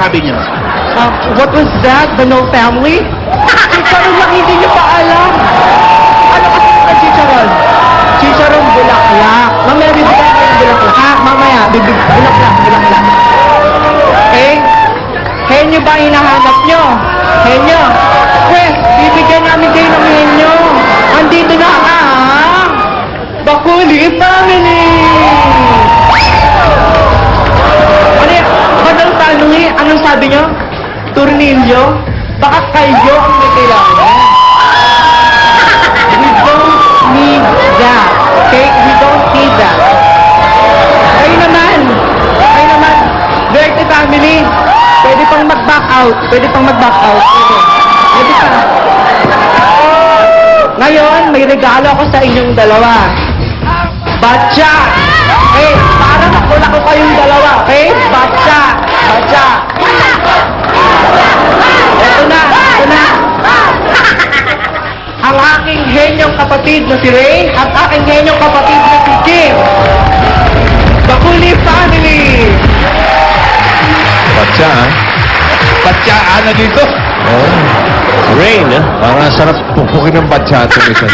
sabi niyo? What was that? The no family? Chicharon lang, hindi niyo pa alam. Ano kasi ang chicharon? Chicharon bulaklak. Mamaya bibigyan ko yung bulaklak. Ha? Mamaya, bulaklak. Okay? Henyo ba ang hinahanap nyo? Henyo? Pwes, bibigyan namin kayo ng henyo. Andito na ha? Bakuli family! Ano yan? Anong tanong anong sabi nyo? Tornilyo? Baka kayo ang may kailangan. We don't need that. Okay? We don't need that. Kayo naman. Dirty family. Pwede pang mag-back out. Pwede. Pwede pa. Ngayon, may regalo ako sa inyong dalawa. Batya! Okay? Para nakula ko kayong dalawa. Okay? Batya! Ito na. Ang aking henyong kapatid na si Ray at aking henyong kapatid na si Kim. Bakuli family! Batya, ha? Batyaan na dito. Oh. Rain, ha? Parang sarap pupukin ng batya ito, minsan.